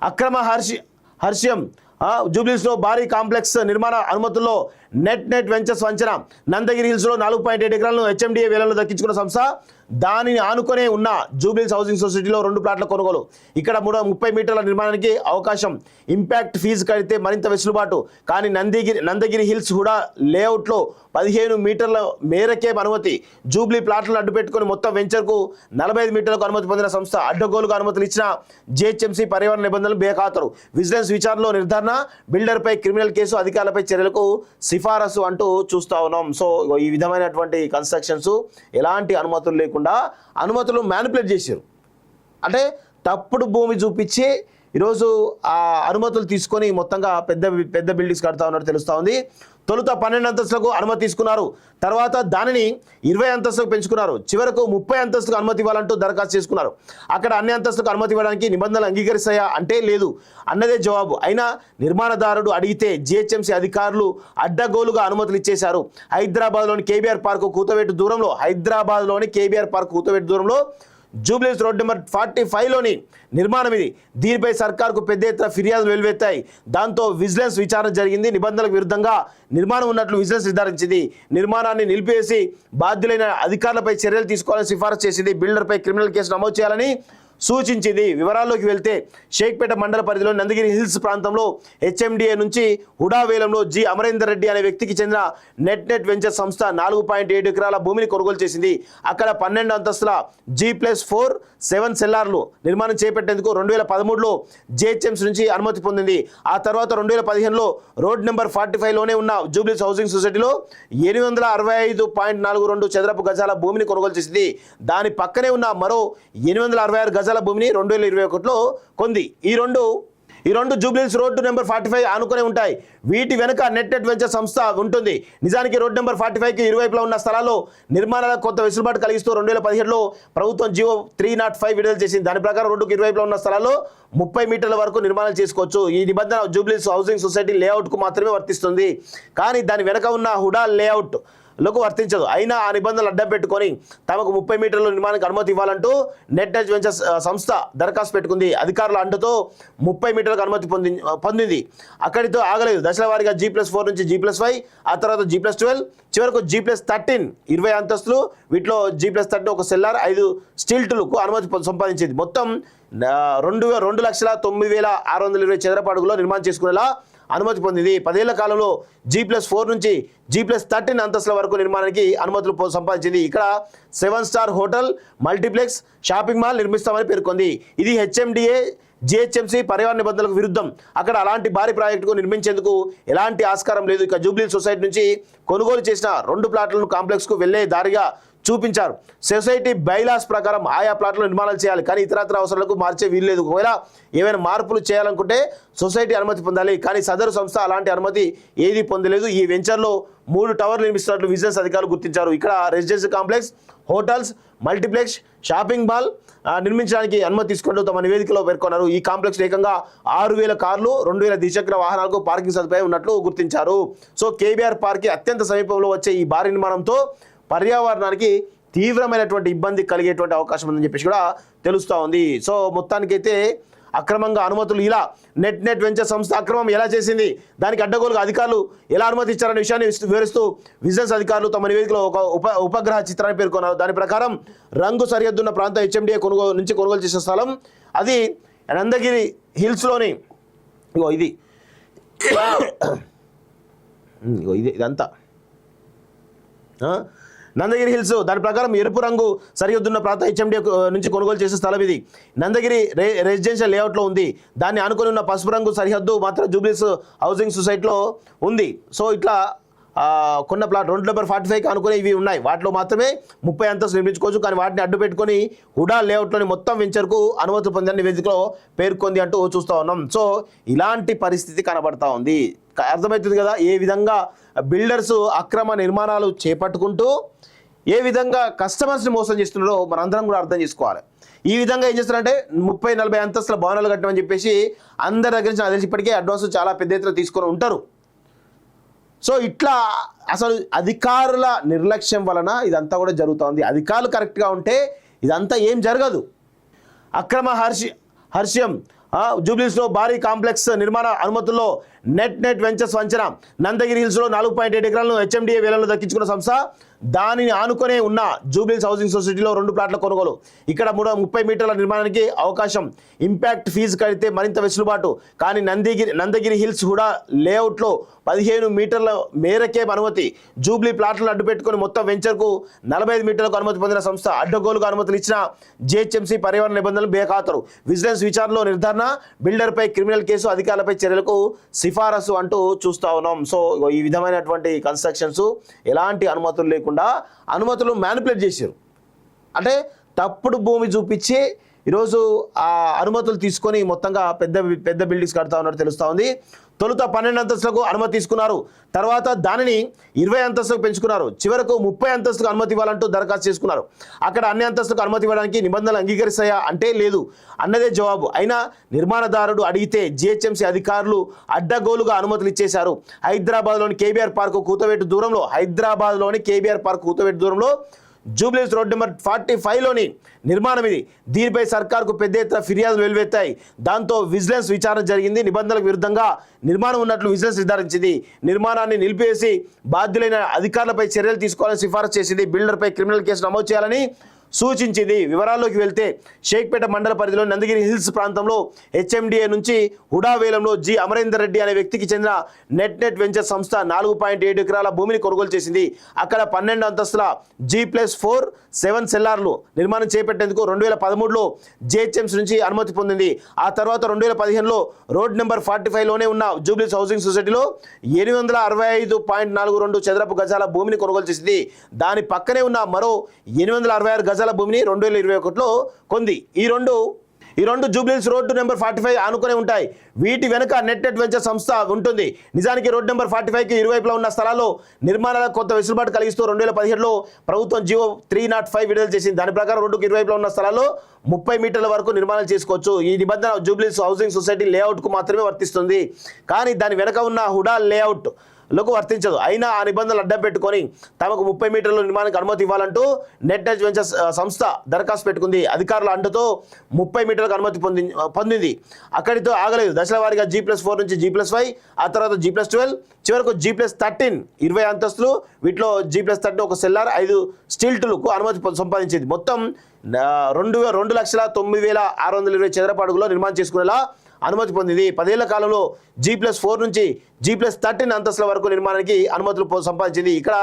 అక్రమ హర్ష్యం జూబ్లీస్లో భారీ కాంప్లెక్స్ నిర్మాణ అనుమతుల్లో నెట్ వెంచర్స్ వంచన నందగిరి హిల్స్లో 4.7 ఎకరాలను హెచ్ఎండిఏ వేలంలో దక్కించుకున్న సంస్థ దానిని ఆనుకునే ఉన్న జూబ్లీస్ హౌసింగ్ సొసైటీలో 2 ప్లాట్ల కొనుగోలు. ఇక్కడ 30 మీటర్ల నిర్మాణానికి అవకాశం. ఇంపాక్ట్ ఫీజు కడితే మరింత వెసులుబాటు. కానీ నందగిరి హిల్స్ హుడా లేఅవుట్లో 15 మీటర్ల మేరకే అనుమతి. జూబ్లీ ప్లాట్లను అడ్డుపెట్టుకుని మొత్తం వెంచర్కు 45 మీటర్లకు అనుమతి పొందిన సంస్థ అడ్డగోలుగా అనుమతులు ఇచ్చిన జిహెచ్ఎంసీ పర్యావరణ నిబంధనలు బేఖాతరు. విజిలెన్స్ విచారణలో నిర్ధారణ, బిల్డర్పై క్రిమినల్ కేసు, అధికారులపై చర్యలకు సిఫారసు అంటూ చూస్తా ఉన్నాం. సో ఈ విధమైనటువంటి కన్స్ట్రక్షన్స్ ఎలాంటి అనుమతులు లేకుండా అనుమతులు మ్యానిపులేట్ చేశారు. అంటే తప్పుడు భూమి చూపించి ఈరోజు ఆ అనుమతులు తీసుకొని మొత్తంగా పెద్ద బిల్డింగ్స్ కడతా ఉన్నట్టు తెలుస్తూ ఉంది. తొలుత 12 అంతస్తులకు అనుమతి తీసుకున్నారు. తర్వాత దానిని 20 అంతస్తులకు పెంచుకున్నారు. చివరకు 30 అంతస్తులకు అనుమతి ఇవ్వాలంటూ దరఖాస్తు చేసుకున్నారు. అక్కడ అన్ని అంతస్తులకు అనుమతి ఇవ్వడానికి నిబంధనలు అంగీకరిస్తాయా అంటే లేదు అన్నదే జవాబు. అయినా నిర్మాణదారుడు అడిగితే జిహెచ్ఎంసీ అధికారులు అడ్డగోలుగా అనుమతులు ఇచ్చేశారు. హైదరాబాద్లోని కేబీఆర్ పార్కు కూతవేటు దూరంలో జూబ్లీస్ రోడ్ నెంబర్ 45లోని నిర్మాణం ఇది. దీనిపై సర్కార్కు పెద్ద ఎత్తున ఫిర్యాదులు వెలువెత్తాయి. దాంతో విజిలెన్స్ విచారణ జరిగింది. నిబంధనలకు విరుద్ధంగా నిర్మాణం ఉన్నట్లు విజిలెన్స్ నిర్ధారించింది. నిర్మాణాన్ని నిలిపివేసి బాధ్యులైన అధికారులపై చర్యలు తీసుకోవాలని సిఫారసు చేసింది. బిల్డర్పై క్రిమినల్ కేసు నమోదు చేయాలని సూచించింది. వివరాల్లోకి వెళ్తే షేక్పేట మండల పరిధిలో నందగిరి హిల్స్ ప్రాంతంలో హెచ్ఎండిఏ నుంచి హుడా వేలంలో జి అమరేందర్ రెడ్డి అనే వ్యక్తికి చెందిన నెట్ వెంచర్ సంస్థ 4.7 ఎకరాల భూమిని కొనుగోలు చేసింది. అక్కడ 12 అంతస్తుల G+4 7 సెల్లార్లు నిర్మాణం చేపట్టేందుకు 2013లో జిహెచ్ఎంసీ నుంచి అనుమతి పొందింది. ఆ తర్వాత 2015లో రోడ్ నెంబర్ 45లోనే ఉన్న జూబ్లీస్ హౌసింగ్ సొసైటీలో 865.42 చదరపు గజాల భూమిని కొనుగోలు చేసింది. దాని పక్కనే ఉన్న మరో 866 గజాల భూమిని 2021లో కొంది. ఈ రెండు జూబ్లీస్ రోడ్డు నెంబర్ 45 ఆనుకునే ఉంటాయి. వీటి వెనుక నెట్ వెంచర్ సంస్థ ఉంటుంది. నిజానికి రోడ్ నెంబర్ 45కి ఇరువైపులా ఉన్న స్థలాల్లో నిర్మాణాలకు కొంత వెసులుబాటు కలిగిస్తూ 2017లో ప్రభుత్వం జియో 305 విడుదల చేసింది. దాని ప్రకారం రోడ్డుకు ఇరువైపులా ఉన్న స్థలాల్లో 30 మీటర్ల వరకు నిర్మాణాలు చేసుకోవచ్చు. ఈ నిబంధన జూబ్లీస్ హౌసింగ్ సొసైటీ లేఅవుట్కు మాత్రమే వర్తిస్తుంది. కానీ దాని వెనుక ఉన్న హుడా లేఅవుట్ లకు వర్తించదు. అయినా ఆ నిబంధనలు అడ్డం పెట్టుకొని తమకు 30 మీటర్ల నిర్మాణానికి అనుమతి ఇవ్వాలంటూ నెట్ వెంచర్స్ సంస్థ దరఖాస్తు పెట్టుకుంది. అధికారుల అండతో 30 మీటర్లకు అనుమతి పొందింది. అక్కడితో ఆగలేదు. దశల వారీగా G+4 నుంచి G+5, ఆ తర్వాత G+12, చివరకు G+13 20 అంతస్తులు. వీటిలో G+13 ఒక సెల్లార్, 5 స్టిల్టులకు అనుమతి సంపాదించింది. మొత్తం 2,09,620 చదరపు అడుగులో నిర్మాణం చేసుకునేలా అనుమతి పొందింది. 10 ఏళ్ల కాలంలో G+4 నుంచి G+13 అంతస్తుల వరకు నిర్మాణానికి అనుమతులు సంపాదించింది. ఇక్కడ 7 star hotel, multiplex, shopping mall నిర్మిస్తామని పేర్కొంది. ఇది హెచ్ఎండిఏ జిహెచ్ఎంసీ పర్యావరణ నిబంధనలకు విరుద్ధం. అక్కడ అలాంటి భారీ ప్రాజెక్టుకు నిర్మించేందుకు ఎలాంటి ఆస్కారం లేదు. ఇక జూబ్లీ సొసైటీ నుంచి కొనుగోలు చేసిన 2 ప్లాట్లను కాంప్లెక్స్కు వెళ్లే దారిగా చూపించారు. సొసైటీ బైలాస్ ప్రకారం ఆయా ప్లాట్లు నిర్మాణాలు చేయాలి, కానీ ఇతరత్ర అవసరాలకు మార్చే వీల్లేదు. ఒకవేళ ఏమైనా మార్పులు చేయాలనుకుంటే సొసైటీ అనుమతి పొందాలి. కానీ సదరు సంస్థ అలాంటి అనుమతి ఏది పొందలేదు. ఈ వెంచర్లో 3 టవర్లు నిర్మిస్తున్నట్లు విజిలెన్స్ అధికారులు గుర్తించారు. ఇక్కడ residential complex, hotels, multiplex, shopping mall నిర్మించడానికి అనుమతి తీసుకుంటూ తమ నివేదికలో పేర్కొన్నారు. ఈ కాంప్లెక్స్ ఏకంగా 6,000 కార్లు, 2,000 ద్విచక్ర వాహనాలకు పార్కింగ్ సదుపాయం ఉన్నట్లు గుర్తించారు. సో కేబీఆర్ పార్క్ అత్యంత సమీపంలో వచ్చే ఈ భారీ నిర్మాణంతో పర్యావరణానికి తీవ్రమైనటువంటి ఇబ్బంది కలిగేటువంటి అవకాశం ఉందని చెప్పేసి కూడా తెలుస్తూ ఉంది. సో మొత్తానికైతే అక్రమంగా అనుమతులు ఇలా నెట్ వెంచర్ సంస్థ అక్రమం ఎలా చేసింది, దానికి అడ్డగోలుగా అధికారులు ఎలా అనుమతి ఇచ్చారనే విషయాన్ని వివరిస్తూ విజిలెన్స్ అధికారులు తమ నివేదికలో ఒక ఉపగ్రహ చిత్రాన్ని పేర్కొన్నారు. దాని ప్రకారం రంగు సరిహద్దున్న ప్రాంతం హెచ్ఎండిఏ కొనుగోలు చేసిన స్థలం అది నందగిరి హిల్స్లోని ఇదంతా నందగిరి హిల్స్. దాని ప్రకారం ఎరుపు రంగు సరిహద్దున్న ప్రాంతం హెచ్ఎండిఏ నుంచి కొనుగోలు చేసే స్థలం ఇది. నందగిరి రెసిడెన్షియల్ లేఅవుట్లో ఉంది. దాన్ని అనుకుని ఉన్న పసుపు రంగు సరిహద్దు మాత్రం జూబ్లీస్ హౌసింగ్ సొసైటీలో ఉంది. సో ఇట్లా కొన్న ప్లాట్ రోడ్ నెంబర్ 45కి అనుకునే ఇవి ఉన్నాయి. వాటిలో మాత్రమే 30 అంతస్తులు నిర్మించుకోవచ్చు. కానీ వాటిని అడ్డు పెట్టుకొని హుడా లేఅవుట్లోని మొత్తం వెంచర్కు అనుమతులు పొందని నివేదికలో పేర్కొంది అంటూ చూస్తూ ఉన్నాం. సో ఇలాంటి పరిస్థితి కనబడతా ఉంది. అర్థమవుతుంది కదా ఏ విధంగా బిల్డర్స్ అక్రమ నిర్మాణాలు చేపట్టుకుంటూ ఏ విధంగా కస్టమర్స్ని మోసం చేస్తున్నారో మనందరం కూడా అర్థం చేసుకోవాలి. ఈ విధంగా ఏం చేస్తారంటే 30-40 అంతస్తుల భవనాలు కట్టమని చెప్పేసి అందరి దగ్గర నుంచి నాకు తెలిసి ఇప్పటికే అడ్వాన్స్ చాలా పెద్ద ఎత్తున తీసుకొని ఉంటారు. సో ఇట్లా అసలు అధికారుల నిర్లక్ష్యం వలన ఇదంతా కూడా జరుగుతుంది. అధికారులు కరెక్ట్గా ఉంటే ఇదంతా ఏం జరగదు. అక్రమ హర్ష్యం జూబ్లీస్లో భారీ కాంప్లెక్స్ నిర్మాణ అనుమతుల్లో నెట్ వెంచర్స్ వంచన నందగిరి హిల్స్లో 4.7 ఎకరాలను హెచ్ఎండిఏ వేలంలో దక్కించుకున్న సంస్థ దానిని ఆనుకునే ఉన్న జూబ్లీస్ హౌసింగ్ సొసైటీలో 2 ప్లాట్ల కొనుగోలు. ఇక్కడ 30 మీటర్ల నిర్మాణానికి అవకాశం. ఇంపాక్ట్ ఫీజు కడితే మరింత వెసులుబాటు. కానీ నందగిరి హిల్స్ హుడా లేఅవుట్లో 15 మీటర్ల మేరకే అనుమతి. జూబ్లీ ప్లాట్లను అడ్డుపెట్టుకుని మొత్తం వెంచర్కు 45 మీటర్లకు అనుమతి పొందిన సంస్థ అడ్డగోలుగా అనుమతులు ఇచ్చిన జిహెచ్ఎంసీ పర్యావరణ నిబంధనలు బేఖాతరు. విజిలెన్స్ విచారణలో నిర్ధారణ, బిల్డర్పై క్రిమినల్ కేసు, అధికారులపై చర్యలకు సిఫారసు అంటూ చూస్తా ఉన్నాం. సో ఈ విధమైనటువంటి కన్స్ట్రక్షన్స్ ఎలాంటి అనుమతులు లేకుండా అనుమతులు మ్యానిపులేట్ చేశారు. అంటే తప్పుడు భూమి చూపించి ఈరోజు ఆ అనుమతులు తీసుకొని మొత్తంగా పెద్ద బిల్డింగ్స్ కడతా ఉన్నట్టు తెలుస్తూ ఉంది. తొలుత 12 అంతస్తులకు అనుమతి తీసుకున్నారు. తర్వాత దానిని 20 అంతస్తులకు పెంచుకున్నారు. చివరకు 30 అంతస్తులకు అనుమతి ఇవ్వాలంటూ దరఖాస్తు చేసుకున్నారు. అక్కడ అన్ని అంతస్తులకు అనుమతి ఇవ్వడానికి నిబంధనలు అంగీకరిస్తాయా అంటే లేదు అన్నదే జవాబు. అయినా నిర్మాణదారుడు అడిగితే జిహెచ్ఎంసీ అధికారులు అడ్డగోలుగా అనుమతులు ఇచ్చేశారు. హైదరాబాద్లోని కేబీఆర్ పార్కు కూతవేటు దూరంలో జూబ్లీస్ రోడ్ నెంబర్ 45లోని నిర్మాణం ఇది. దీనిపై సర్కార్కు పెద్ద ఎత్తున ఫిర్యాదులు వెలువెత్తాయి. దాంతో విజిలెన్స్ విచారణ జరిగింది. నిబంధనలకు విరుద్ధంగా నిర్మాణం ఉన్నట్లు విజిలెన్స్ నిర్ధారించింది. నిర్మాణాన్ని నిలిపివేసి బాధ్యులైన అధికారులపై చర్యలు తీసుకోవాలని సిఫారసు చేసింది. బిల్డర్పై క్రిమినల్ కేసు నమోదు చేయాలని సూచించింది. వివరాల్లోకి వెళ్తే షేక్పేట మండల పరిధిలో నందగిరి హిల్స్ ప్రాంతంలో హెచ్ఎండిఏ నుంచి హుడా వేలంలో జి అమరేందర్ రెడ్డి అనే వ్యక్తికి చెందిన నెట్ వెంచర్ సంస్థ 4.7 ఎకరాల భూమిని కొనుగోలు చేసింది. అక్కడ 12 అంతస్తుల G+4 7 సెల్లార్లు నిర్మాణం చేపట్టేందుకు 2013లో జిహెచ్ఎంసీ నుంచి అనుమతి పొందింది. ఆ తర్వాత 2015లో రోడ్ నెంబర్ 45లోనే ఉన్న జూబ్లీస్ హౌసింగ్ సొసైటీలో 865.42 చదరపు గజాల భూమిని కొనుగోలు చేసింది. దాని పక్కనే ఉన్న మరో 866 గజాల భూమిని 2021లో కొంది. ఈ రెండు జూబ్లీస్ రోడ్డు నెంబర్ 45 ఆనుకునే ఉంటాయి. వీటి వెనుక నెట్ వెంచర్ సంస్థ ఉంటుంది. నిజానికి రోడ్ నెంబర్ 45కి ఇరువైపులా ఉన్న స్థలాల్లో నిర్మాణాలకు కొంత వెసులుబాటు కలిగిస్తూ 2017లో ప్రభుత్వం జీవో 305 విడుదల చేసింది. దాని ప్రకారం రోడ్డుకు ఇరువైపులా ఉన్న స్థలాల్లో 30 మీటర్ల వరకు నిర్మాణాలు చేసుకోవచ్చు. ఈ నిబంధన జూబ్లీస్ హౌసింగ్ సొసైటీ లేఅవుట్కు మాత్రమే వర్తిస్తుంది. కానీ దాని వెనుక ఉన్న హుడా లేఅవుట్ లకు వర్తించదు. అయినా ఆ నిబంధనలు అడ్డం పెట్టుకొని తమకు 30 మీటర్ల నిర్మాణానికి అనుమతి ఇవ్వాలంటూ నెట్ వెంచర్స్ సంస్థ దరఖాస్తు పెట్టుకుంది. అధికారుల అండతో 30 మీటర్లకు అనుమతి పొందింది. అక్కడితో ఆగలేదు. దశల వారీగా G+4 నుంచి G+5, ఆ తర్వాత G+12, చివరకు G+13 20 అంతస్తులు. వీటిలో G+13 ఒక సెల్లార్, 5 స్టిల్టులకు అనుమతి సంపాదించింది. మొత్తం 2,09,620 చదరపు అడుగులో నిర్మాణం చేసుకునేలా అనుమతి పొందింది. 10 ఏళ్ల కాలంలో G+4 నుంచి G+13 అంతస్తుల వరకు నిర్మాణానికి అనుమతులు సంపాదించింది. ఇక్కడ